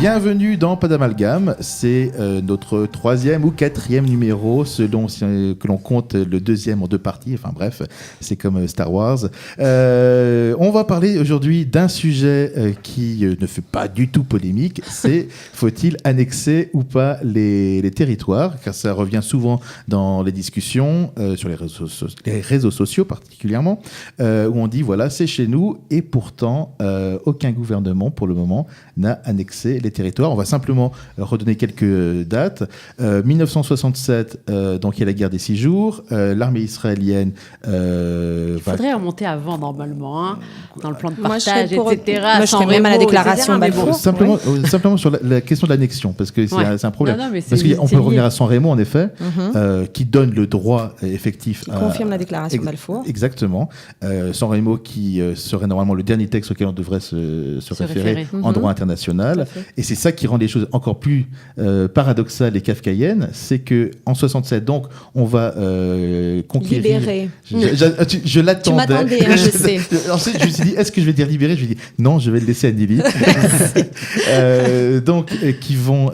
Bienvenue dans Pas d'amalgame, c'est notre 3e ou 4e numéro selon que l'on compte le 2e en 2 parties, enfin bref, c'est comme Star Wars. On va parler aujourd'hui d'un sujet qui ne fait pas du tout polémique, c'est faut-il annexer ou pas les territoires, car ça revient souvent dans les discussions, sur les réseaux sociaux particulièrement, où on dit voilà c'est chez nous et pourtant aucun gouvernement pour le moment n'a annexé les territoires. On va simplement redonner quelques dates. 1967, donc il y a la guerre des 6 jours. L'armée israélienne... il faudrait remonter avant, normalement, hein, dans le plan de partage, etc. Moi, je serais même à la déclaration Balfour. Simplement sur la question de l'annexion, parce que c'est un problème. Parce qu'on peut revenir à San Remo, en effet, qui donne le droit effectif. Confirme la déclaration Balfour. Exactement. San Remo qui serait normalement le dernier texte auquel on devrait se référer en droit international. Et c'est ça qui rend les choses encore plus paradoxales et kafkaïennes, c'est qu'en 67, donc, on va conquérir... Libérer. Je l'attendais. Tu m'attendais, hein, je sais. Ensuite, je me suis dit, est-ce que je vais dire libérer ? Je me suis dit, non, je vais le laisser à Nelly. Donc, qui vont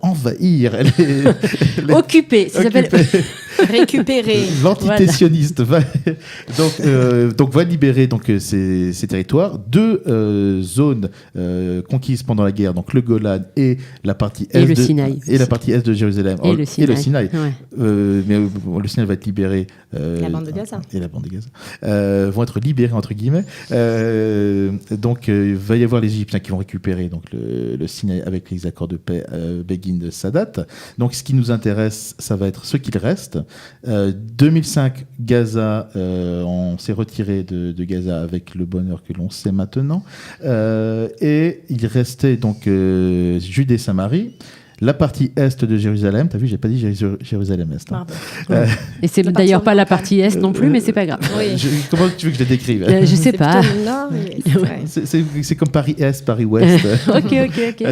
envahir... Occuper, ça s'appelle... Récupérer. L'entité sioniste va libérer donc, ces territoires. 2 zones conquises pendant la guerre, donc le Golan et la partie est le Sinaï. Et la partie est de Jérusalem. Et le Sinaï. Ouais. Mais le Sinaï va être libéré. La bande de Gaza. Et la bande de Gaza. Vont être libérés, entre guillemets. Donc, il va y avoir les Égyptiens qui vont récupérer donc, le Sinaï avec les accords de paix Begin de Sadat. Donc, ce qui nous intéresse, ça va être ce qu'il reste. 2005, Gaza, on s'est retiré de Gaza avec le bonheur que l'on sait maintenant. Et il restait donc Judée-Samarie. La partie est de Jérusalem, t'as vu, j'ai pas dit Jérusalem-Est. Hein. Et c'est d'ailleurs pas la partie est non plus, mais c'est pas grave. Oui. Comment tu veux que je le décrive ? Je sais pas. C'est comme Paris-Est, Paris-Ouest. Ok.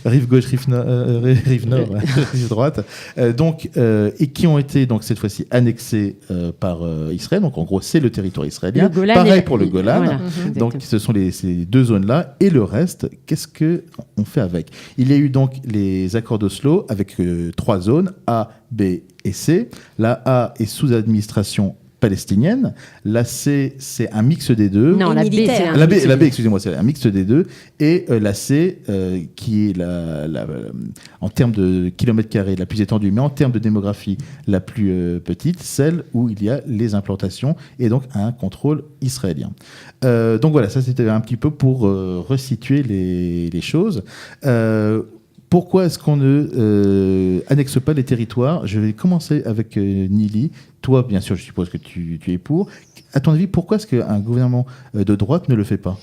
Rive gauche, rive nord, rive droite. Et qui ont été donc cette fois-ci annexés par Israël. Donc en gros, c'est le territoire israélien. Pareil pour le Golan. Voilà. Donc ce sont ces 2 zones-là. Et le reste, qu'est-ce qu'on fait avec ? Il y a eu donc les accords d'Oslo avec 3 zones, A, B et C. La A est sous administration palestinienne. La C, c'est un mix des deux. Non, la B, c'est un la B, excusez-moi, c'est un mix des deux. Et la C, qui est en termes de kilomètres carrés la plus étendue, mais en termes de démographie la plus petite, celle où il y a les implantations et donc un contrôle israélien. Donc voilà, ça c'était un petit peu pour resituer les choses. Pourquoi est-ce qu'on ne annexe pas les territoires ? Je vais commencer avec Nili. Toi, bien sûr, je suppose que tu es pour. À ton avis, pourquoi est-ce qu'un gouvernement de droite ne le fait pas ?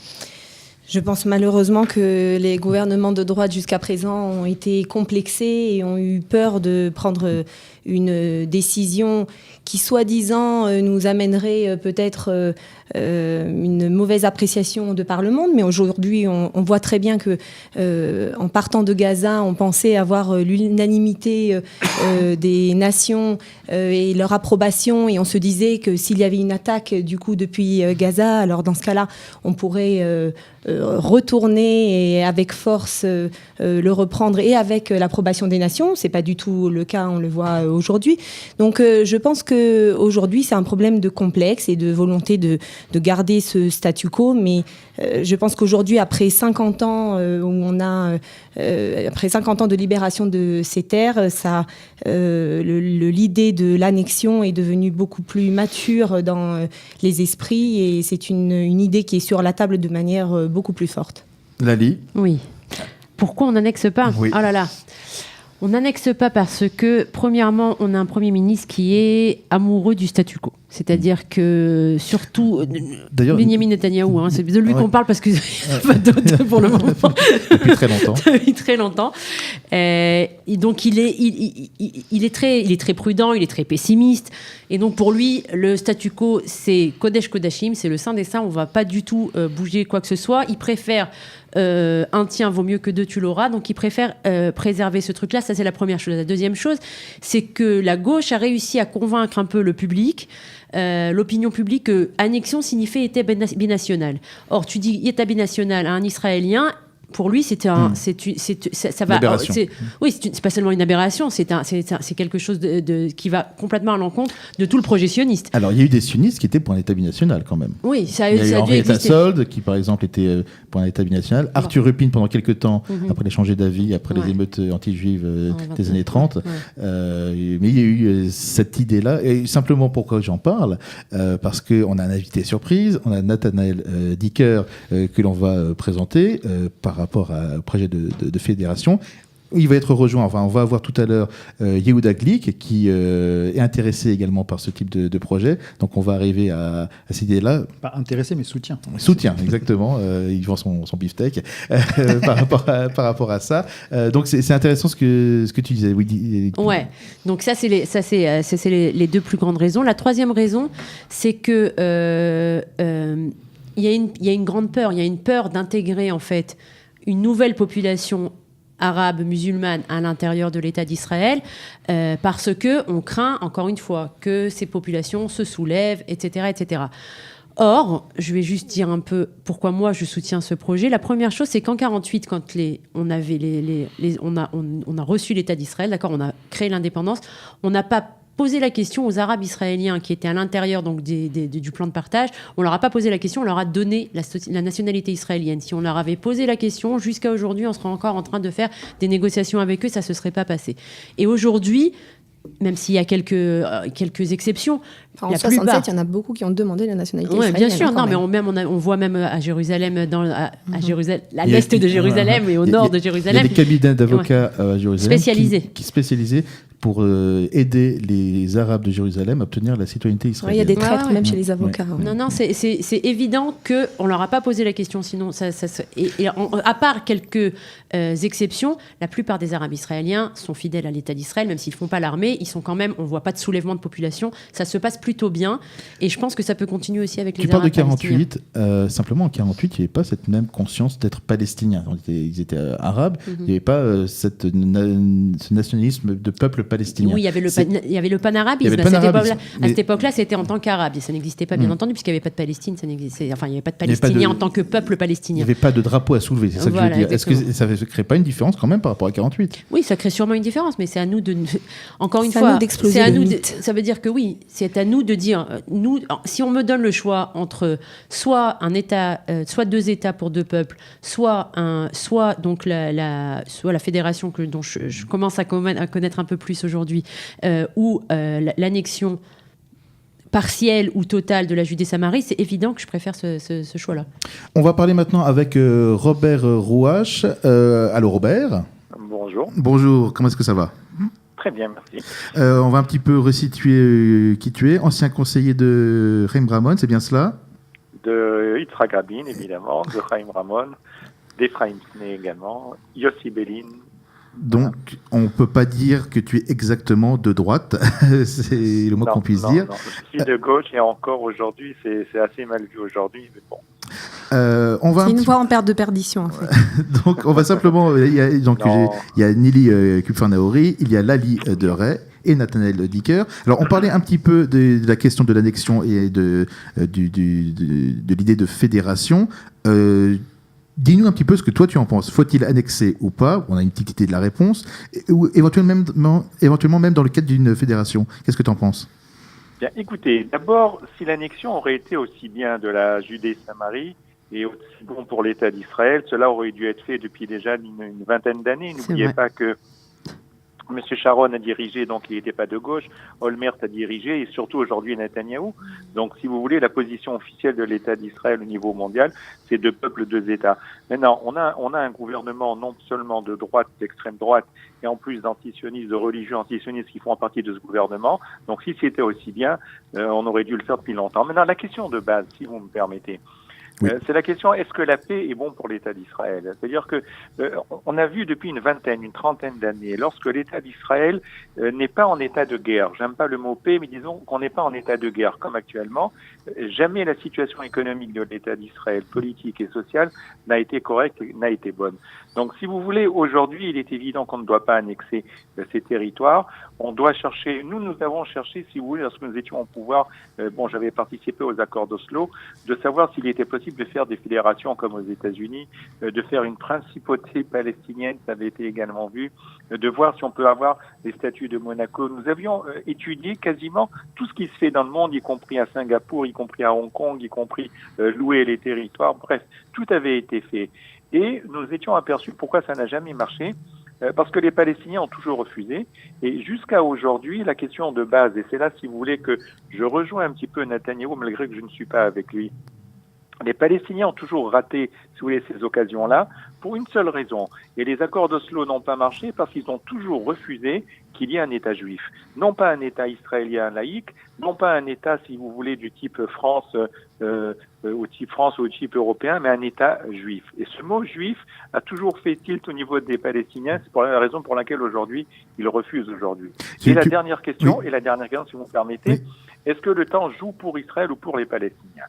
Je pense malheureusement que les gouvernements de droite jusqu'à présent ont été complexés et ont eu peur de prendre une décision qui, soi-disant, nous amènerait peut-être une mauvaise appréciation de par le monde. Mais aujourd'hui, on voit très bien que, en partant de Gaza, on pensait avoir l'unanimité des nations et leur approbation. Et on se disait que s'il y avait une attaque, du coup, depuis Gaza, alors dans ce cas-là, on pourrait retourner et avec force le reprendre et avec l'approbation des nations. C'est pas du tout le cas, on le voit aujourd'hui. Donc je pense qu'aujourd'hui c'est un problème de complexe et de volonté de garder ce statu quo, mais je pense qu'aujourd'hui, après 50 ans après 50 ans de libération de ces terres, l'idée de l'annexion est devenue beaucoup plus mature dans les esprits et c'est une idée qui est sur la table de manière beaucoup plus forte. Lali ? Oui. Pourquoi on n'annexe pas ? Oui. Oh là là. On n'annexe pas parce que, premièrement, on a un Premier ministre qui est amoureux du statu quo. C'est-à-dire que, surtout, Benyamin Netanyahou, c'est de lui qu'on parle parce qu'il n'y a pas d'autre pour le moment. Depuis très longtemps. Depuis très longtemps. Et donc, il est très prudent, il est très pessimiste. Et donc, pour lui, le statu quo, c'est Kodesh Kodashim, c'est le Saint des Saints. On ne va pas du tout bouger quoi que ce soit. Il préfère un tien vaut mieux que 2, tu l'auras. Donc, il préfère préserver ce truc-là. Ça, c'est la première chose. La deuxième chose, c'est que la gauche a réussi à convaincre un peu le public, l'opinion publique, que annexion signifiait État binational. Or, tu dis État binational à un Israélien, pour lui, ça va. Aberration. Oui, c'est pas seulement une aberration, c'est quelque chose qui va complètement à l'encontre de tout le projet sioniste. Alors, il y a eu des sionistes qui étaient pour un État binational quand même. Oui, Il y a eu a dû Henrietta exister. Sold, qui par exemple était pour un État binational. Arthur Rupin, pendant quelques temps, après les changé d'avis, après les émeutes anti-juives des années 30. Mais il y a eu cette idée-là. Et simplement, pourquoi j'en parle parce qu'on a un invité surprise, on a Nathanaël Dicker que l'on va présenter par rapport au projet de fédération. Il va être rejoint, on va avoir tout à l'heure Yehuda Glick qui est intéressé également par ce type de projet. Donc on va arriver à cette idée-là. Pas intéressé, mais soutien. Soutien, exactement. Il vend son beefsteak par rapport à ça. Donc c'est intéressant ce que tu disais. Oui. Ouais. Donc ça c'est les deux plus grandes raisons. La troisième raison, c'est que il y a une grande peur. Il y a une peur d'intégrer en fait une nouvelle population arabe, musulmane à l'intérieur de l'État d'Israël, parce qu'on craint, encore une fois, que ces populations se soulèvent, etc., etc. Or, je vais juste dire un peu pourquoi moi je soutiens ce projet. La première chose, c'est qu'en 1948, quand on a reçu l'État d'Israël, d'accord, on a créé l'indépendance, on n'a pas posé la question aux Arabes israéliens qui étaient à l'intérieur donc du plan de partage. On leur a pas posé la question, on leur a donné la nationalité israélienne. Si on leur avait posé la question, jusqu'à aujourd'hui, on serait encore en train de faire des négociations avec eux, ça se serait pas passé. Et aujourd'hui, même s'il y a quelques exceptions, en 1967, il y en a beaucoup qui ont demandé la nationalité israélienne. Bien sûr, non, mais on voit même à Jérusalem, à l'est de Jérusalem et au nord de Jérusalem. Il y a des cabinets d'avocats à Jérusalem spécialisés pour aider les Arabes de Jérusalem à obtenir la citoyenneté israélienne. Il y a des traîtres même chez les avocats. Ouais. Non, c'est évident qu'on ne leur a pas posé la question, sinon, à part quelques exceptions, la plupart des Arabes israéliens sont fidèles à l'État d'Israël, même s'ils ne font pas l'armée, ils sont quand même, on ne voit pas de soulèvement de population, ça se passe plutôt bien, et je pense que ça peut continuer aussi avec les Arabes. Tu parles de 48, simplement en 48, il n'y avait pas cette même conscience d'être palestinien. Ils étaient arabes, il n'y avait pas ce nationalisme de peuple palestinien. Oui, il y avait le panarabisme. À cette époque-là, c'était en tant qu'arabe. Ça n'existait pas, bien entendu, puisqu'il n'y avait pas de Palestine. Il n'y avait pas de Palestiniens en tant que peuple palestinien. Il n'y avait pas de drapeau à soulever, c'est ça que je veux dire. Est-ce que ça ne crée pas une différence quand même par rapport à 48 ? Oui, ça crée sûrement une différence, mais c'est à nous de... Encore une fois, c'est à nous d'exploser. Ça veut dire que oui, c'est à nous de dire... si on me donne le choix entre soit un État, soit deux États pour deux peuples, soit la fédération dont je commence à connaître un peu plus aujourd'hui, ou l'annexion partielle ou totale de la Judée-Samarie, c'est évident que je préfère ce choix-là. On va parler maintenant avec Robert Rouache. Allô Robert ? Bonjour. Bonjour, comment est-ce que ça va ? Très bien, merci. On va un petit peu resituer qui tu es. Ancien conseiller de Chaim Ramon, c'est bien cela ? De Yitzhak Rabin, évidemment, de Chaim Ramon, d'Ephraim Sne également, Yossi Bellin. Donc, on ne peut pas dire que tu es exactement de droite, c'est le mot qu'on puisse dire. Non, je suis de gauche et encore aujourd'hui, c'est assez mal vu aujourd'hui, mais bon. C'est une voie en perte de perdition, en fait. Donc, on va simplement... Il y a Nili Kupfer-Naori, il y a Lali Deray et Nathanaël Dicker. Alors, on parlait un petit peu de la question de l'annexion et de l'idée de fédération. Dis-nous un petit peu ce que toi tu en penses. Faut-il annexer ou pas ? On a une petite idée de la réponse. Ou éventuellement même dans le cadre d'une fédération. Qu'est-ce que tu en penses ? Bien, écoutez, d'abord, si l'annexion aurait été aussi bien de la Judée-Samarie et aussi bon pour l'État d'Israël, cela aurait dû être fait depuis déjà une vingtaine d'années. N'oubliez pas que M. Sharon a dirigé, donc il n'était pas de gauche, Olmert a dirigé, et surtout aujourd'hui Netanyahou. Donc, si vous voulez, la position officielle de l'État d'Israël au niveau mondial, c'est deux peuples, deux États. Maintenant, on a un gouvernement non seulement de droite, d'extrême droite, et en plus d'antisionistes, de religieux antisionistes qui font partie de ce gouvernement. Donc, si c'était aussi bien, on aurait dû le faire depuis longtemps. Maintenant, la question de base, si vous me permettez, oui. C'est la question, est-ce que la paix est bon pour l'État d'Israël ? C'est-à-dire que on a vu depuis une trentaine d'années, lorsque l'État d'Israël n'est pas en état de guerre, j'aime pas le mot paix, mais disons qu'on n'est pas en état de guerre, comme actuellement, jamais la situation économique de l'État d'Israël, politique et sociale, n'a été correcte, n'a été bonne. Donc, si vous voulez, aujourd'hui, il est évident qu'on ne doit pas annexer ces territoires. On doit chercher, nous avons cherché, si vous voulez, lorsque nous étions au pouvoir, j'avais participé aux accords d'Oslo, de savoir s'il était possible possible de faire des fédérations comme aux États-Unis, de faire une principauté palestinienne, ça avait été également vu, de voir si on peut avoir des statuts de Monaco. Nous avions étudié quasiment tout ce qui se fait dans le monde, y compris à Singapour, y compris à Hong Kong, y compris louer les territoires. Bref, tout avait été fait. Et nous étions aperçus pourquoi ça n'a jamais marché. Parce que les Palestiniens ont toujours refusé. Et jusqu'à aujourd'hui, la question de base, et c'est là, si vous voulez, que je rejoins un petit peu Netanyahou, malgré que je ne suis pas avec lui. Les Palestiniens ont toujours raté, si vous voulez, ces occasions-là, pour une seule raison. Et les accords d'Oslo n'ont pas marché parce qu'ils ont toujours refusé qu'il y ait un État juif. Non pas un État israélien laïque, non pas un État, si vous voulez, du type France, au type européen, mais un État juif. Et ce mot juif a toujours fait tilt au niveau des Palestiniens. C'est pour la raison pour laquelle aujourd'hui, ils refusent aujourd'hui. Et la dernière question, si vous me permettez, est-ce que le temps joue pour Israël ou pour les Palestiniens?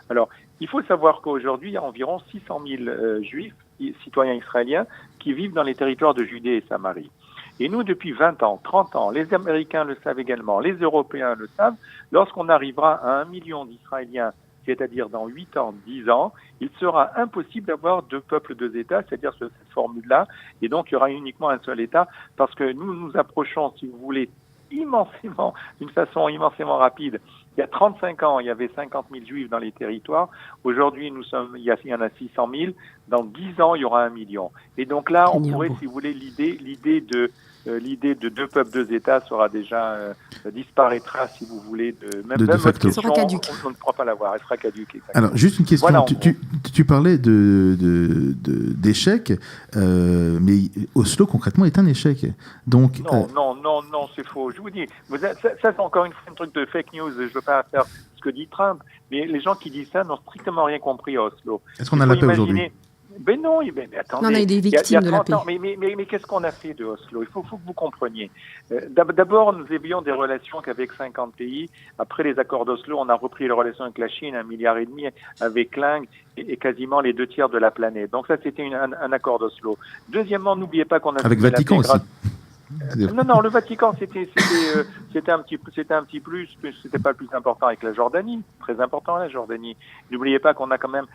Alors, il faut savoir qu'aujourd'hui, il y a environ 600 000 juifs, citoyens israéliens, qui vivent dans les territoires de Judée et Samarie. Et nous, depuis 20 ans, 30 ans, les Américains le savent également, les Européens le savent, lorsqu'on arrivera à 1 million d'Israéliens, c'est-à-dire dans 8 ans, 10 ans, il sera impossible d'avoir 2 peuples, 2 États, c'est-à-dire cette formule-là, et donc il y aura uniquement un seul État, parce que nous nous approchons, si vous voulez, d'une façon immensément rapide. Il y a 35 ans, il y avait 50 000 juifs dans les territoires. Aujourd'hui, il y en a 600 000. Dans 10 ans, il y aura 1 million. Et donc là, on pourrait, si vous voulez, l'idée de 2 peuples, 2 États sera déjà disparaîtra, si vous voulez, de facto. Elle sera caduque. On ne pourra pas l'avoir, elle sera caduque. Exactement. Alors, juste une question. Voilà, tu parlais d'échec, mais Oslo, concrètement, est un échec. Donc, non, c'est faux. Je vous dis, ça c'est encore une fois un truc de fake news. Je ne veux pas faire ce que dit Trump, mais les gens qui disent ça n'ont strictement rien compris à Oslo. Est-ce qu'on a la paix aujourd'hui? Ben non, mais attendez. On a eu des victimes de la paix. Mais qu'est-ce qu'on a fait de Oslo? Il faut que vous compreniez. D'abord, nous avions des relations qu'avec 50 pays. Après les accords d'Oslo, on a repris les relations avec la Chine, 1,5 milliard avec l'Inde et quasiment les 2 tiers de la planète. Donc ça, c'était un accord d'Oslo. Deuxièmement, n'oubliez pas qu'on a... Avec Vatican aussi. Non, le Vatican, c'était un petit plus, c'était pas le plus important avec la Jordanie, très important la Jordanie. N'oubliez pas qu'on a quand même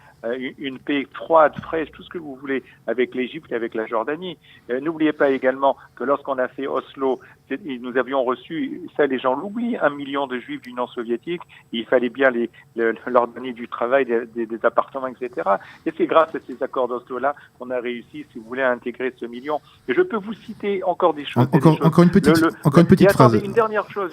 une paix froide, fraîche, tout ce que vous voulez, avec l'Égypte et avec la Jordanie. N'oubliez pas également que lorsqu'on a fait Oslo, nous avions reçu, ça les gens l'oublient, 1 million de juifs d'Union soviétique, il fallait bien leur donner du travail, des appartements, etc. Et c'est grâce à ces accords d'Oslo-là qu'on a réussi, si vous voulez, à intégrer ce million. Et je peux vous citer encore des choses. Encore une petite phrase. Une dernière chose.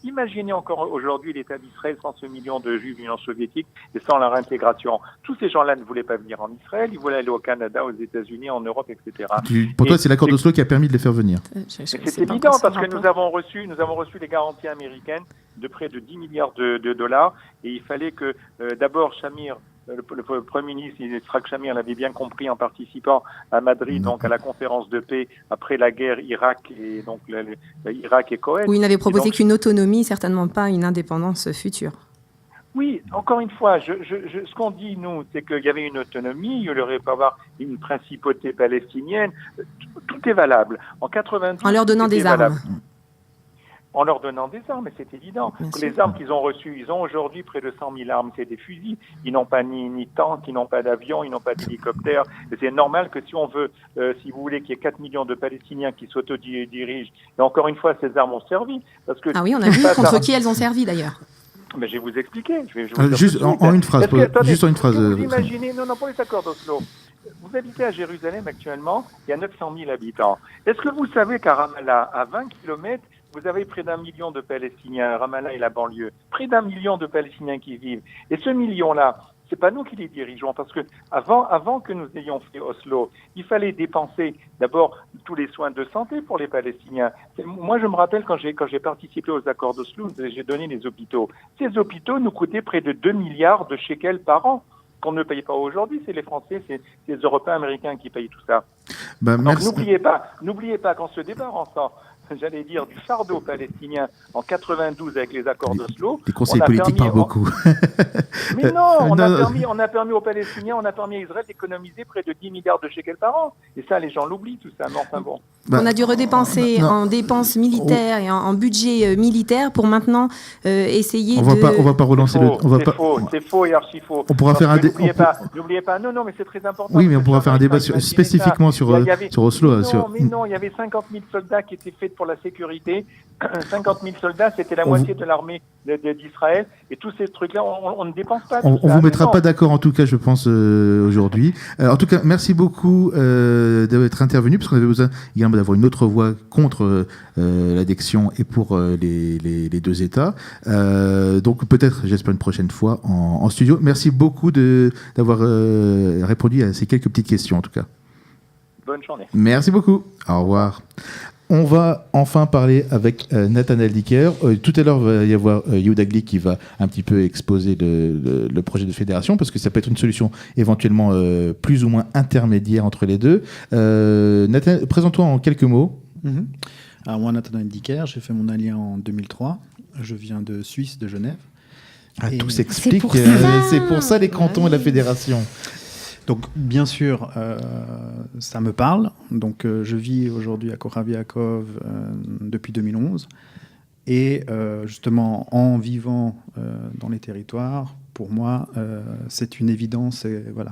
Imaginez encore aujourd'hui l'État d'Israël sans ce million de juifs d'Union soviétique et sans leur intégration. Tous ces gens-là ne voulaient pas venir en Israël, ils voulaient aller au Canada, aux États-Unis, en Europe, etc. Pour toi, c'est l'accord d'Oslo qui a permis de les faire venir. C'est évident parce que nous avons reçu les garanties américaines de près de 10 milliards de dollars et il fallait que d'abord Shamir, le Premier ministre Yitzhak Shamir l'avait bien compris en participant à Madrid, donc à la conférence de paix après la guerre Irak et donc Irak et Koweït. Où il n'avait proposé qu'une autonomie, certainement pas une indépendance future. Oui, encore une fois, ce qu'on dit, nous, c'est qu'il y avait une autonomie, il y aurait pas avoir une principauté palestinienne. Tout est valable. En 92, en leur donnant des armes. En leur donnant des armes, c'est évident. Les armes qu'ils ont reçues, ils ont aujourd'hui près de 100 000 armes, c'est des fusils. Ils n'ont pas ni tanks, ils n'ont pas d'avions, ils n'ont pas d'hélicoptères. C'est normal que si on veut, si vous voulez, qu'il y ait 4 millions de Palestiniens qui s'autodirigent, et encore une fois, ces armes ont servi. Parce que oui, on a vu contre qui elles ont servi d'ailleurs. Mais je vais vous expliquer. Juste en une phrase. Vous imaginez, non, pas les accords d'Oslo. Vous habitez à Jérusalem actuellement, il y a 900 000 habitants. Est-ce que vous savez qu'à Ramallah, à 20 km, vous avez près d'1 million de Palestiniens, Ramallah et la banlieue, près d'1 million de Palestiniens qui vivent. Et ce million-là, c'est pas nous qui les dirigeons, parce que avant que nous ayons fait Oslo, il fallait dépenser d'abord tous les soins de santé pour les Palestiniens. Moi, je me rappelle quand j'ai participé aux accords d'Oslo, j'ai donné les hôpitaux. Ces hôpitaux nous coûtaient près de 2 milliards de shekels par an. Qu'on ne paye pas aujourd'hui, c'est les Français, c'est les Européens, Américains qui payent tout ça. Donc n'oubliez pas qu'on se débarrassant, j'allais dire, du fardeau palestinien en 92 avec les accords d'Oslo. Les conseils politiques parlent beaucoup. Mais non, on a permis aux Palestiniens, on a permis à Israël d'économiser près de 10 milliards de shekels par an. Et ça, les gens l'oublient tout ça. Mais enfin bon. On a dû redépenser en dépenses militaires et en budget militaire pour maintenant essayer on va pas relancer c'est faux et archi faux. On pourra faire un débat. N'oubliez pas. Non, mais c'est très important. Oui, mais on pourra faire un débat spécifiquement sur Oslo. Non, il y avait 50 000 soldats qui étaient faits pour la sécurité. 50 000 soldats, c'était la moitié de l'armée d'Israël. Et tous ces trucs-là, on ne dépense pas. On vous mettra pas d'accord, en tout cas, je pense, aujourd'hui. En tout cas, merci beaucoup d'être intervenu, parce qu'on avait besoin également d'avoir une autre voix contre l'addiction et pour les deux États. Donc peut-être, j'espère, une prochaine fois en studio. Merci beaucoup d'avoir répondu à ces quelques petites questions, en tout cas. Bonne journée. Merci beaucoup. Au revoir. On va enfin parler avec Nathanaël Dicker. Tout à l'heure, il va y avoir Yehuda Glick qui va un petit peu exposer le projet de fédération, parce que ça peut être une solution éventuellement plus ou moins intermédiaire entre les deux. Nathanaël, présente-toi en quelques mots. Alors moi, Nathanaël Dicker, j'ai fait mon allié en 2003. Je viens de Suisse, de Genève. Tout s'explique. C'est pour ça les cantons et la fédération. Donc, bien sûr, ça me parle. Donc, je vis aujourd'hui à Kochav Yaakov depuis 2011. Et justement, en vivant dans les territoires, pour moi, c'est une évidence. Et voilà,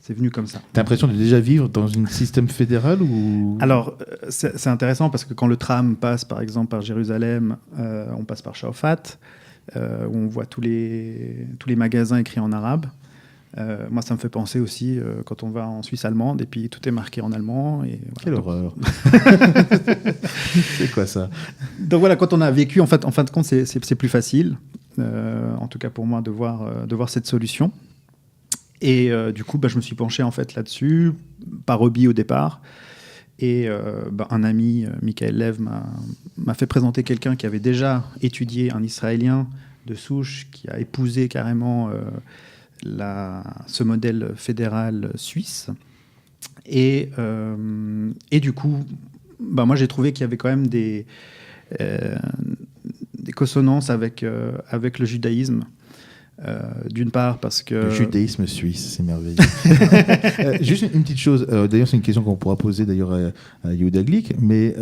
c'est venu comme ça. T'as l'impression de déjà vivre dans un système fédéral ou... Alors, c'est intéressant parce que quand le tram passe, par exemple, par Jérusalem, on passe par Shafat, où on voit tous les magasins écrits en arabe. Moi, ça me fait penser aussi quand on va en Suisse allemande et puis tout est marqué en allemand. Et voilà. Quelle horreur. C'est quoi ça? Donc voilà, quand on a vécu, en fin de compte, c'est plus facile, en tout cas pour moi, de voir cette solution. Et du coup, je me suis penché en fait là-dessus, par hobby au départ. Et un ami, Michael Lev, m'a fait présenter quelqu'un qui avait déjà étudié, un Israélien de souche, qui a épousé carrément... ce modèle fédéral suisse. Et du coup, moi, j'ai trouvé qu'il y avait quand même des consonances avec le judaïsme. D'une part parce que... Le judaïsme suisse, c'est merveilleux. Juste une petite chose, d'ailleurs c'est une question qu'on pourra poser d'ailleurs à Yehuda Glick, mais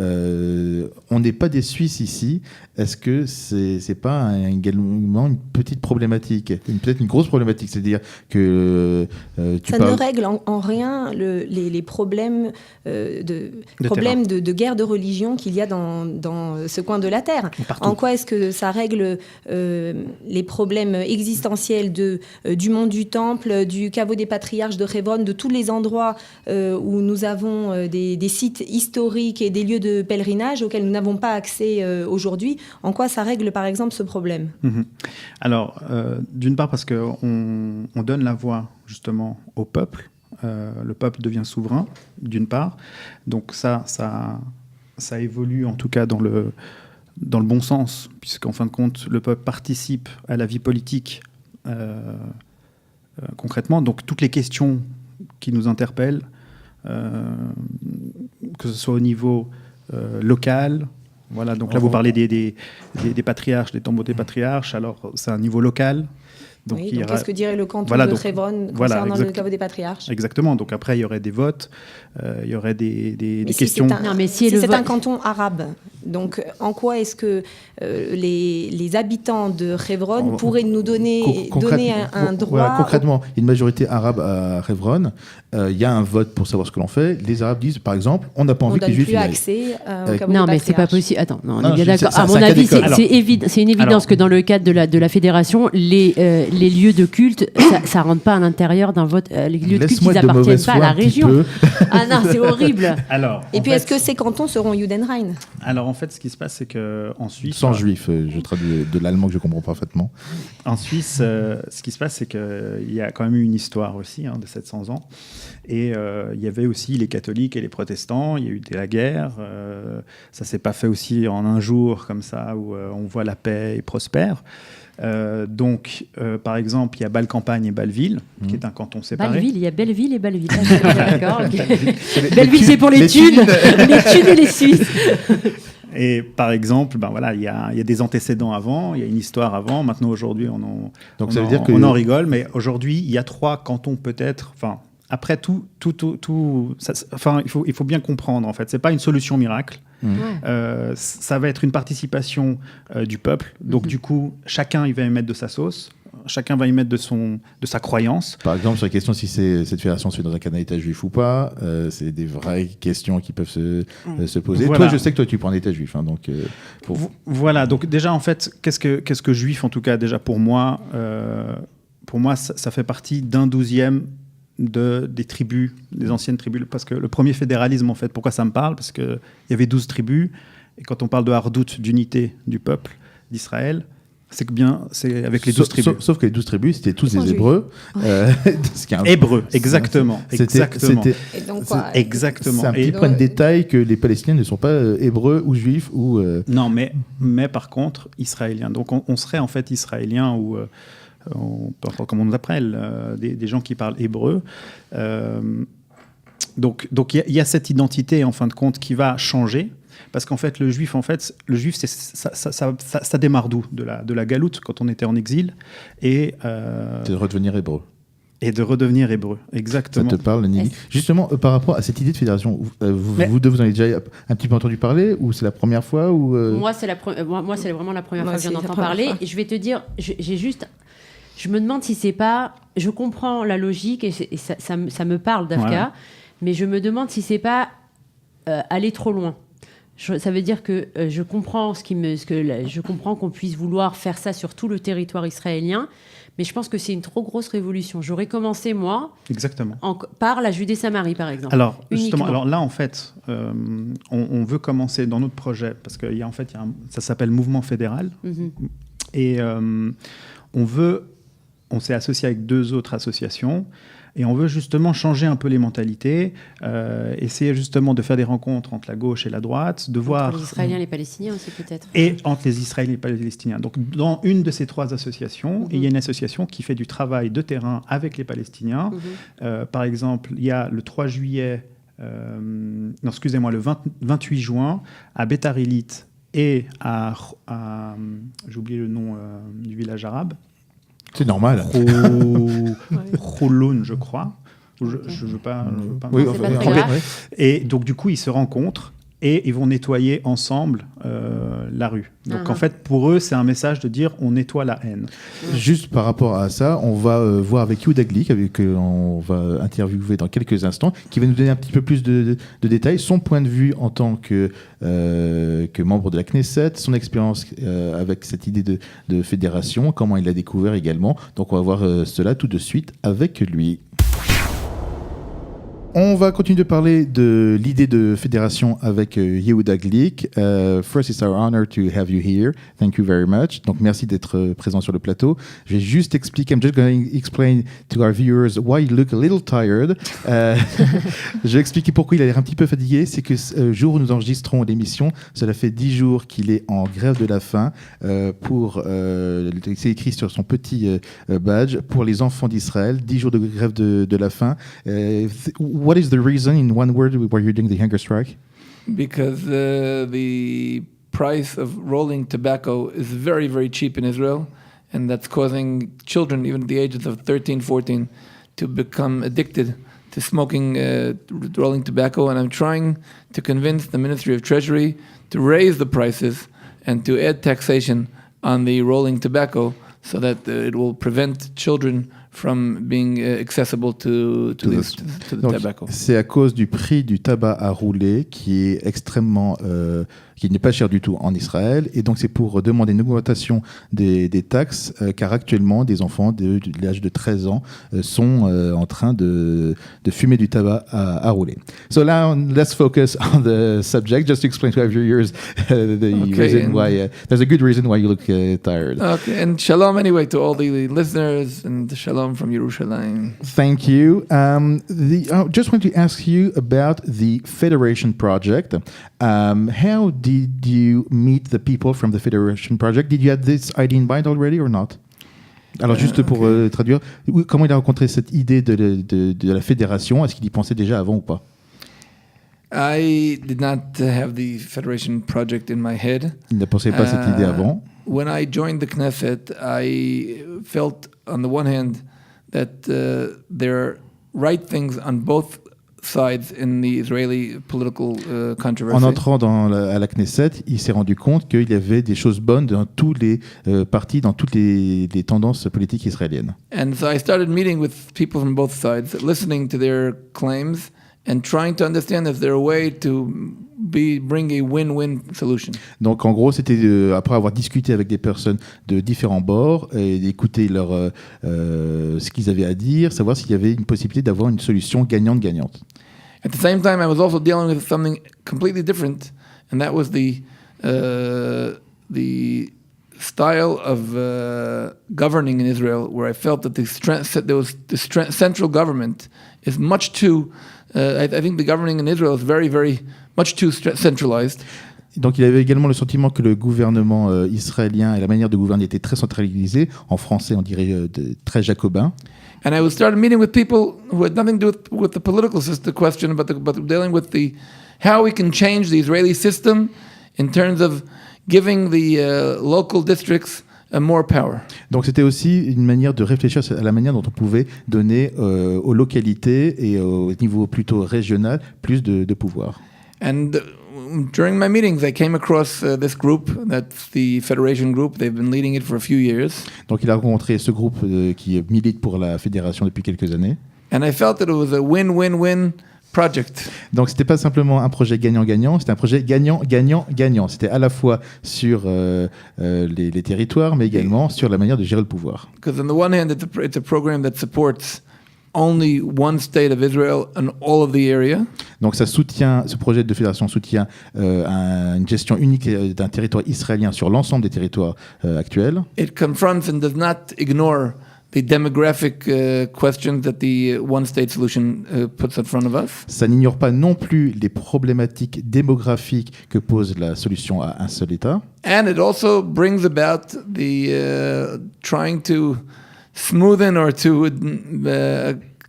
on n'est pas des Suisses ici. Est-ce que c'est pas également une petite problématique, peut-être une grosse problématique, c'est-à-dire que ça ne règle en rien les problèmes de guerre de religion qu'il y a dans ce coin de la terre. Partout. En quoi est-ce que ça règle les problèmes existentiels du mont du Temple, du caveau des patriarches de Hebron, de tous les endroits où nous avons des sites historiques et des lieux de pèlerinage auxquels nous n'avons pas accès aujourd'hui? En quoi ça règle, par exemple, ce problème? Alors, d'une part parce qu'on donne la voix, justement, au peuple. Le peuple devient souverain, d'une part. Donc ça évolue, en tout cas, dans le bon sens, puisqu'en fin de compte, le peuple participe à la vie politique concrètement. Donc toutes les questions qui nous interpellent, que ce soit au niveau local, voilà, donc là vous parlez des patriarches, des tombeaux des patriarches, alors c'est un niveau local. Donc qu'est-ce que dirait le canton de Hebron concernant le caveau des patriarches? Exactement, donc après il y aurait des votes, il y aurait des questions... Si c'est un canton arabe, donc en quoi est-ce que les habitants de Hebron pourraient nous donner un droit... Voilà, concrètement, il y a une majorité arabe à Hebron, il y a un vote pour savoir ce que l'on fait. Les Arabes disent, par exemple, on n'a pas envie que les Juifs y aillent. On donne plus accès au caveau des patriarches. Non, mais c'est pas possible. Attends, on est bien d'accord. À mon avis, c'est une évidence que dans le cadre de la fédération, les lieux de culte, ça rentre pas à l'intérieur d'un vote. Les lieux de culte, ils appartiennent pas à la région. Ah non, c'est horrible. Et puis, est-ce que ces cantons seront Judenrein? Alors, en fait, ce qui se passe, c'est qu'en Suisse... Sans juif, je traduis de l'allemand que je comprends parfaitement. En Suisse, ce qui se passe, c'est qu'il y a quand même eu une histoire aussi, de 700 ans. Et il y avait aussi les catholiques et les protestants. Il y a eu la guerre. Ça ne s'est pas fait aussi en un jour, comme ça, où on voit la paix et prospère. Donc, par exemple, il y a Bâle-Campagne et Bâle-Ville, qui est un canton séparé. Bâle-Ville, il y a Belleville et Bâle-Ville. D'accord. Okay. Belleville, c'est pour les thunes et les Suisses. Et par exemple, il y a des antécédents avant, il y a une histoire avant. Maintenant, aujourd'hui, on en rigole. Mais aujourd'hui, il y a 3 cantons peut-être, après il faut bien comprendre en fait. C'est pas une solution miracle. Ça va être une participation du peuple. Donc du coup, chacun il va y mettre de sa sauce. Chacun va y mettre de sa croyance. Par exemple, sur la question si cette fédération se fait dans un Canada État juif ou pas, c'est des vraies questions qui peuvent se poser. Voilà. Toi, je sais que toi, tu prends un État juif. Donc, Voilà, donc déjà, en fait, qu'est-ce que juif, en tout cas, déjà pour moi, ça fait partie d'un 12e des tribus, des anciennes tribus. Parce que le premier fédéralisme, en fait, pourquoi ça me parle ? Parce qu'il y avait 12 tribus, et quand on parle de hardout, d'unité du peuple d'Israël, c'est avec les 12 tribus. Sauf que les 12 tribus, c'était tous des Hébreux. Hébreux, exactement. Exactement. Et donc, quoi, exactement. C'est un petit point de détail que les Palestiniens ne sont pas hébreux ou juifs. Non, mais par contre, israéliens. Donc on serait en fait israéliens ou... comme on nous appelle, des gens qui parlent hébreu. Donc il y a cette identité, en fin de compte, qui va changer. Parce qu'en fait, le juif, ça démarre d'où ? De la galoute, quand on était en exil. Et de redevenir hébreu. Et de redevenir hébreu, exactement. Ça te parle, Nili ? Justement, par rapport à cette idée de fédération, vous deux, vous en avez déjà un petit peu entendu parler, ou c'est la première fois ou Moi, c'est vraiment la première fois que j'en entends parler. Et je vais te dire, je me demande si c'est pas... Je comprends la logique et ça me parle d'Afka, mais je me demande si c'est pas aller trop loin. Ça veut dire que je comprends je comprends qu'on puisse vouloir faire ça sur tout le territoire israélien, mais je pense que c'est une trop grosse révolution. J'aurais commencé, moi, exactement. par la Judée-Samarie, par exemple. Alors, justement, là, en fait, on veut commencer dans notre projet, parce que ça s'appelle Mouvement fédéral, et on s'est associé avec 2 autres associations, et on veut justement changer un peu les mentalités, essayer justement de faire des rencontres entre la gauche et la droite, de voir... Entre les Israéliens et les Palestiniens aussi, peut-être. Et entre les Israéliens et les Palestiniens. Donc, dans une de ces 3 associations, il y a une association qui fait du travail de terrain avec les Palestiniens. Par exemple, il y a le 3 juillet... le 28 juin, à Beitar Illit et à j'ai oublié le nom du village arabe. C'est normal. Kholoun, je crois. Je veux pas. Oui, et donc, du coup, ils se rencontrent et ils vont nettoyer ensemble la rue. Donc, en fait, pour eux, c'est un message de dire on nettoie la haine. Juste par rapport à ça, on va voir avec Yehuda Glick, on va interviewer dans quelques instants, qui va nous donner un petit peu plus de détails, son point de vue en tant que membre de la Knesset, son expérience avec cette idée de fédération, comment il l'a découvert également. Donc on va voir cela tout de suite avec lui. On va continuer de parler de l'idée de fédération avec Yehuda Glick. First, it's our honor to have you here. Thank you very much. Donc, merci d'être présent sur le plateau. Je vais juste expliquer, I'm just going to explain to our viewers why you look a little tired. Je vais expliquer pourquoi il a l'air un petit peu fatigué. C'est que le jour où nous enregistrons l'émission, cela fait 10 jours qu'il est en grève de la faim c'est écrit sur son petit badge, pour les enfants d'Israël, 10 jours de grève de la faim. What is the reason, in one word, why you're doing the hunger strike? Because the price of rolling tobacco is very, very cheap in Israel, and that's causing children, even at the ages of 13, 14, to become addicted to smoking rolling tobacco. And I'm trying to convince the Ministry of Treasury to raise the prices and to add taxation on the rolling tobacco so that it will prevent children from being accessible to the tobacco. C'est à cause du prix du tabac à rouler qui est extrêmement, qui n'est pas cher du tout en Israël, et donc c'est pour demander une augmentation des taxes, car actuellement des enfants de l'âge de 13 ans sont en train de fumer du tabac à rouler. So now let's focus on the subject, just to explain to our viewers reason why there's a good reason why you look tired. Okay, and shalom anyway to all the listeners, and shalom from Yerushalayim. Thank you. I just want to ask you about the Federation Project. How did you meet the people from the Federation Project? Did you have this idea in mind already or not? Alors juste pour traduire, comment il a rencontré cette idée de la fédération? Est-ce qu'il y pensait déjà avant ou pas? I did not have the Federation Project in my head. Il ne pensait pas à cette idée avant. When I joined the Knesset, I felt on the one hand that there right things on both sides in the Israeli political controversy. En entrant à la Knesset, il s'est rendu compte qu'il y avait des choses bonnes dans tous les partis, dans toutes les tendances politiques israéliennes. And so I started meeting with people from both sides, listening to their claims and trying to understand if there's a way to bring a win-win solution. Donc en gros, c'était après avoir discuté avec des personnes de différents bords et d'écouter ce qu'ils avaient à dire, savoir s'il y avait une possibilité d'avoir une solution gagnante-gagnante. At the same time, I was also dealing with something completely different, and that was the style of governing in Israel, where I felt that the central government is much too. I think the governing in Israel is very, very much too centralized. Donc il avait également le sentiment que le gouvernement israélien et la manière de gouverner était très centralisée. En français, on dirait très jacobin. And I started meeting with people who had nothing to do with the political system question, but dealing with how we can change the Israeli system in terms of giving the local districts more power. Donc c'était aussi une manière de réfléchir à la manière dont on pouvait donner aux localités et au niveau plutôt régional plus de pouvoir. And during my meetings, I came across this group, that's the Federation Group. They've been leading it for a few years. Donc il a rencontré ce groupe qui milite pour la fédération depuis quelques années. And I felt that it was a win-win-win project. Donc c'était pas simplement un projet gagnant-gagnant, c'était un projet gagnant-gagnant-gagnant. C'était à la fois sur les territoires, mais également sur la manière de gérer le pouvoir. Because on the one hand, it's a program that supports only one state of Israel and all of the area. Donc ce projet de fédération soutient une gestion unique d'un territoire israélien sur l'ensemble des territoires actuels. It confronts and does not ignore the demographic questions that the one-state solution puts in front of us. Ça n'ignore pas non plus les problématiques démographiques que pose la solution à un seul État. And it also brings about the trying to smoothen or to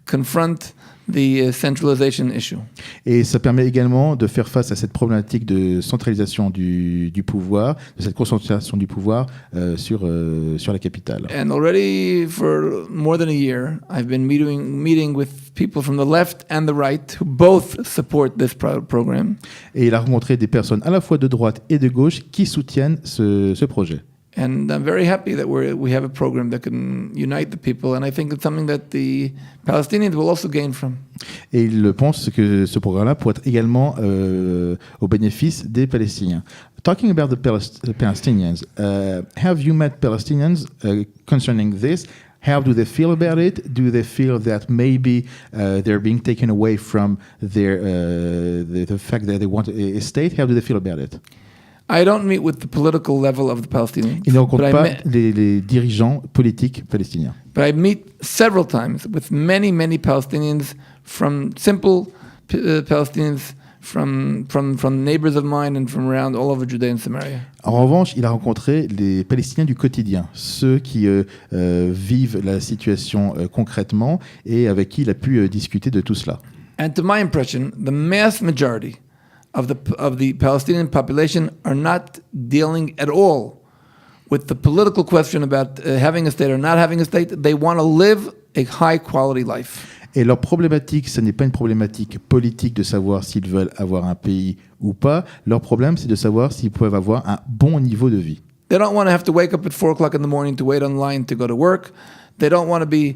confront the centralization issue. Et ça permet également de faire face à cette problématique de centralisation du pouvoir, de cette concentration du pouvoir sur la capitale. And already for more than a year, I've been meeting with people from the left and the right who both support this program. Et il a rencontré des personnes à la fois de droite et de gauche qui soutiennent ce projet. And I'm very happy that we have a program that can unite the people, and I think it's something that the Palestinians will also gain from. Et il pense que ce programme-là pourrait être également au bénéfice des Palestiniens. Talking about the Palestinians, have you met Palestinians concerning this? How do they feel about it? Do they feel that maybe they're being taken away from their the fact that they want a state? How do they feel about it? I don't meet with the political level of the Palestinians. Il ne rencontre pas les dirigeants politiques palestiniens. But I meet several times with many Palestinians, from simple Palestinians, from neighbors of mine and from around all over Judea and Samaria. En revanche, il a rencontré les Palestiniens du quotidien, ceux qui vivent la situation concrètement et avec qui il a pu discuter de tout cela. And to my impression, the mass majority of the Palestinian population are not dealing at all with the political question about having a state or not having a state. They want to live a high quality life. Et leur problématique, ce n'est pas une problématique politique de savoir s'ils veulent avoir un pays ou pas. Leur problème, c'est de savoir s'ils peuvent avoir un bon niveau de vie. They don't want to have to wake up at 4 o'clock in the morning to wait online to go to work. They don't want to be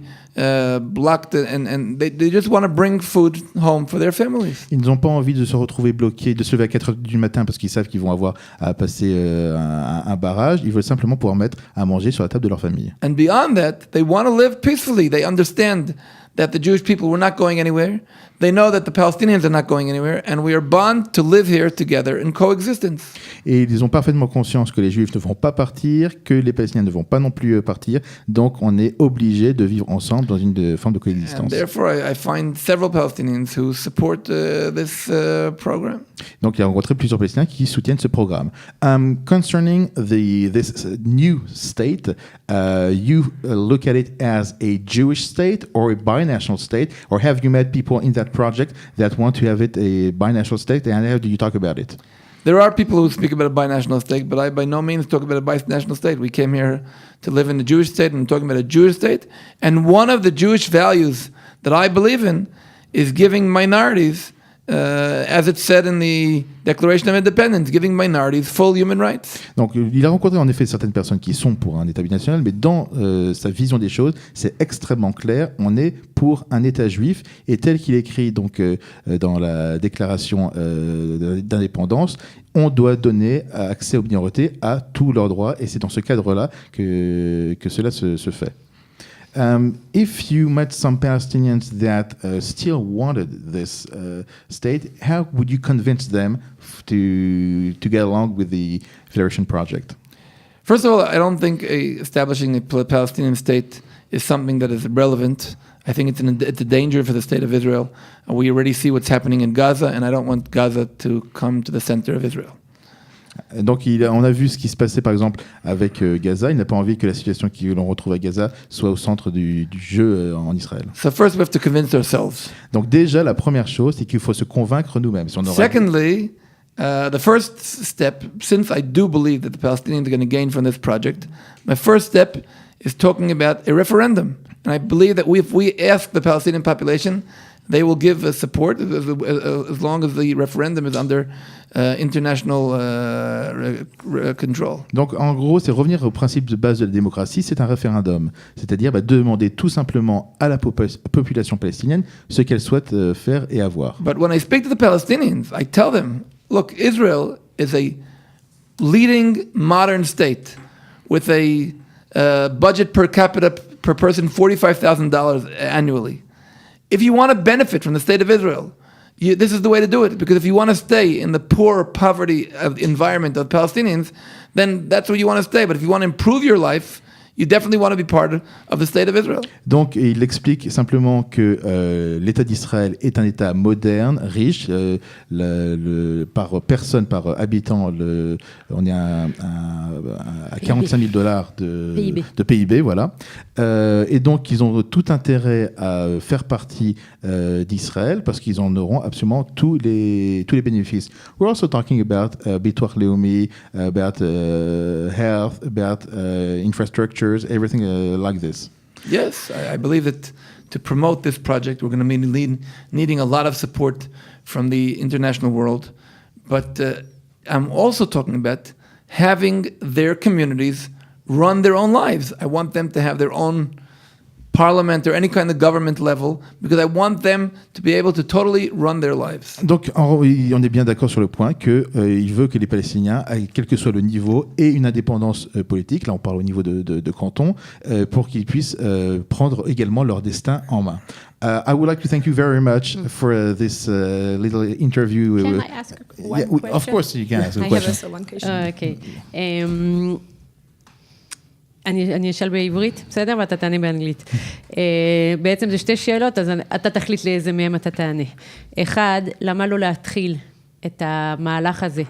blocked, and they just want to bring food home for their families. Ils n'ont pas envie de se retrouver bloqués, de se lever à 4 heures du matin parce qu'ils savent qu'ils vont avoir à passer un barrage. Ils veulent simplement pouvoir mettre à manger sur la table de leur famille. And beyond that, they want to live peacefully. They understand that the Jewish people were not going anywhere. They know that the Palestinians are not going anywhere, and we are bound to live here together in coexistence. Et ils ont parfaitement conscience que les Juifs ne vont pas partir, que les Palestiniens ne vont pas non plus partir. Donc, on est obligé de vivre ensemble dans une forme de coexistence. And therefore, I find several Palestinians who support this program. Donc, il a rencontré plusieurs Palestiniens qui soutiennent ce programme. Concerning this new state, you look at it as a Jewish state or a binational state, or have you met people in that project that want to have it a binational state, and how do you talk about it? There are people who speak about a binational state, but I by no means talk about a binational state. We came here to live in a Jewish state, and I'm talking about a Jewish state. And one of the Jewish values that I believe in is giving minorities, as it's said in the Declaration of Independence, giving minorities full human rights. Donc, il a rencontré en effet certaines personnes qui sont pour un État binational, mais dans sa vision des choses, c'est extrêmement clair. On est pour un État juif, et tel qu'il est écrit donc dans la Déclaration d'indépendance, on doit donner accès aux minorités à tous leurs droits, et c'est dans ce cadre-là que cela se fait. If you met some Palestinians that still wanted this state, how would you convince them to get along with the Federation project? First of all, I don't think establishing a Palestinian state is something that is relevant. I think it's a danger for the state of Israel. We already see what's happening in Gaza, and I don't want Gaza to come to the center of Israel. Donc on a vu ce qui se passait par exemple avec Gaza. Il n'a pas envie que la situation que l'on retrouve à Gaza soit au centre du jeu en Israël. So first we have to convince ourselves. Donc déjà la première chose c'est qu'il faut se convaincre nous-mêmes. Secondly, the first step, since I do believe that the Palestinians are going to gain from this project, my first step is talking about a referendum. And I believe that if we ask the Palestinian population, they will give us support as long as the referendum is under international control. Donc en gros, c'est revenir au principe de base de la démocratie, c'est un référendum. C'est-à-dire demander tout simplement à la population palestinienne ce qu'elle souhaite faire et avoir. But when I speak to the Palestinians, I tell them, look, Israel is a leading modern state with a budget per capita per person $45,000 annually. If you want to benefit from the state of Israel, this is the way to do it. Because if you want to stay in the poor, poverty environment of Palestinians, then that's where you want to stay. But if you want to improve your life, you definitely want to be part of the state of Israel. Donc, il explique simplement que l'État d'Israël est un État moderne, riche, par personne, par habitant, on est à $45 000 de PIB, voilà. Et donc, ils ont tout intérêt à faire partie d'Israël parce qu'ils en auront absolument tous les bénéfices. We're also talking about Bituach Leumi, about health, about infrastructures, everything like this. Yes, I believe that to promote this project, we're going to be needing a lot of support from the international world. But I'm also talking about having their communities run their own lives. I want them to have their own parliament or any kind of government level because I want them to be able to totally run their lives. Donc on est bien d'accord sur le point que il veut que les Palestiniens, quel que soit le niveau, aient une indépendance politique. Là on parle au niveau de canton pour qu'ils puissent prendre également leur destin en main. I would like to thank you very much for this little interview. Can I ask one question? Of course you can ask a I question. have also one question. אוקיי. אני אשאל בעברית, בסדר? ואתה תענה באנגלית. בעצם זה שתי שאלות, אז אתה תחליט לאיזה מהם אתה תענה. אחד, למה לא להתחיל את המהלך הזה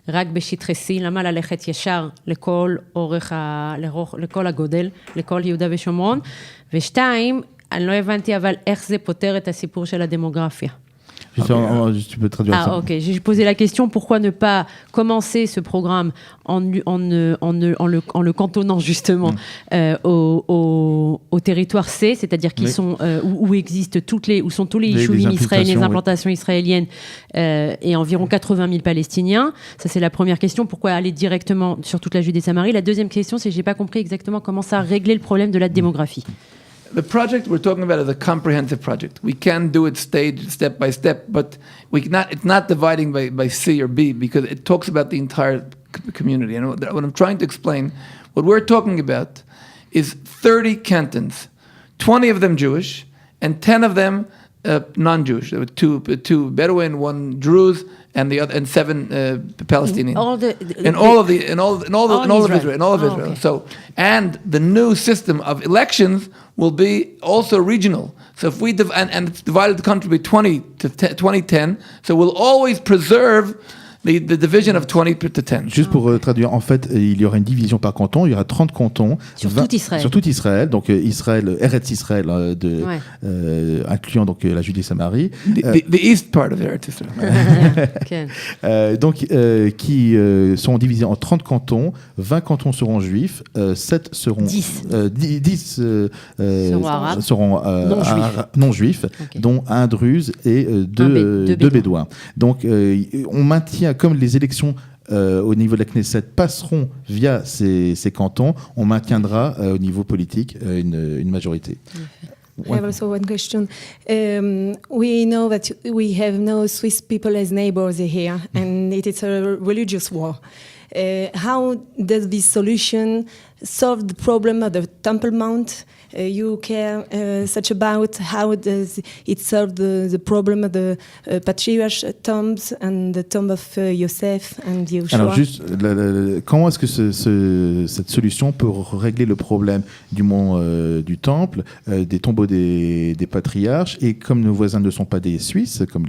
רק בשטחי C? למה ללכת ישר לכל לכל הגודל, לכל יהודה ושומרון? ושתיים, אני לא הבנתי, אבל איך זה פותר את הסיפור של הדמוגרפיה? Tu peux traduire ça. Ok. J'ai posé la question, pourquoi ne pas commencer ce programme en le cantonnant justement au territoire C, c'est-à-dire qu'ils sont où existent où sont tous les yishuim israéliens, les implantations israéliennes et environ 80 000 Palestiniens. Ça c'est la première question. Pourquoi aller directement sur toute la Judée-Samarie? La deuxième question, c'est que j'ai pas compris exactement comment ça a réglé le problème de la démographie. The project we're talking about is a comprehensive project. We can do it step by step, but it's not dividing by C or B because it talks about the entire community. And what I'm trying to explain, what we're talking about is 30 cantons, 20 of them Jewish, and 10 of them non-Jewish. There were two Bedouin, one Druze, and 7 Palestinians. In all of Israel. So, and the new system of elections will be also regional. So if and it's divided the country by 2010. So we'll always preserve The division of 20 to 10. Juste pour traduire, en fait, il y aura une division par canton, il y aura 30 cantons. Sur tout Israël. Donc Israël, Eretz Israël, incluant donc la Judée-Samarie. The east part of Eretz Israel. Qui sont divisés en 30 cantons. 20 cantons seront juifs, 7 seront... 10 seront non-juifs, okay. Dont un druze et deux bédouins. Donc on maintient, comme les élections au niveau de la Knesset passeront via ces cantons, on maintiendra au niveau politique une majorité. I have also one question. We know that we have no Swiss people as neighbors here, and it is a religious war. How does this solution solve the problem of the Temple Mount? You care such about how does it solve the problem of the patriarch tombs and the tomb of Yosef and Yehoshua? Alors juste, comment est-ce que cette solution peut régler le problème du mont du Temple, des tombeaux des patriarches, et comme nos voisins ne sont pas des Suisses, comme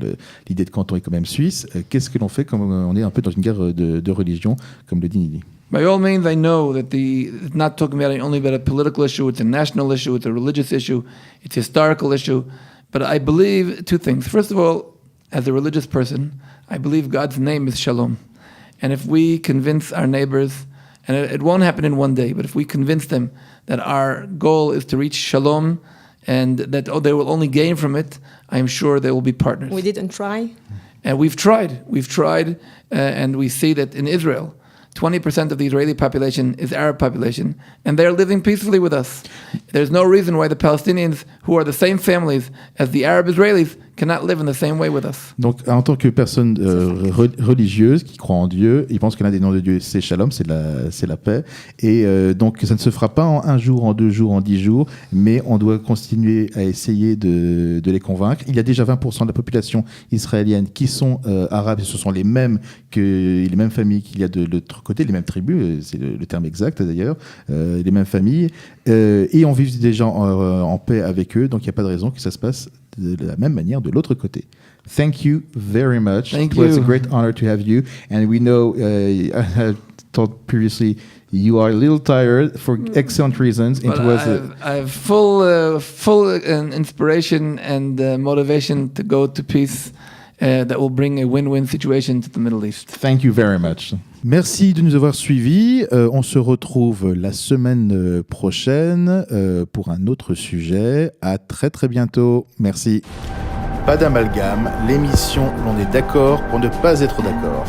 l'idée de canton est quand même suisse, qu'est-ce que l'on fait comme on est un peu dans une guerre de religion, comme le dit Nili? By all means, I know that it's not talking only about a political issue, it's a national issue, it's a religious issue, it's a historical issue. But I believe two things. First of all, as a religious person, I believe God's name is Shalom. And if we convince our neighbors, and it won't happen in one day, but if we convince them that our goal is to reach Shalom and that they will only gain from it, I am sure they will be partners. We didn't try. And we've tried, and we see that in Israel, 20% of the Israeli population is Arab population, and they're living peacefully with us. There's no reason why the Palestinians, who are the same families as the Arab Israelis, cannot live in the same way with us. Donc, en tant que personne religieuse qui croit en Dieu, il pense que l'un des noms de Dieu, c'est Shalom, c'est la paix. Et donc, ça ne se fera pas en un jour, en 2 jours, en 10 jours, mais on doit continuer à essayer de les convaincre. Il y a déjà 20% de la population israélienne qui sont arabes, et ce sont les mêmes familles qu'il y a de l'autre côté, les mêmes tribus, c'est le terme exact d'ailleurs, les mêmes familles, et on vit déjà en paix avec eux, donc il n'y a pas de raison que ça se passe de la même manière de l'autre côté. Thank you very much. Thank It was you. a great honor to have you. And we know, I have told previously, you are a little tired for excellent reasons. But I have full inspiration and motivation to go to peace that will bring a win-win situation to the Middle East. Thank you very much. Merci de nous avoir suivis. On se retrouve la semaine prochaine pour un autre sujet. À très très bientôt. Merci. Pas d'amalgame, l'émission où l'on est d'accord pour ne pas être d'accord.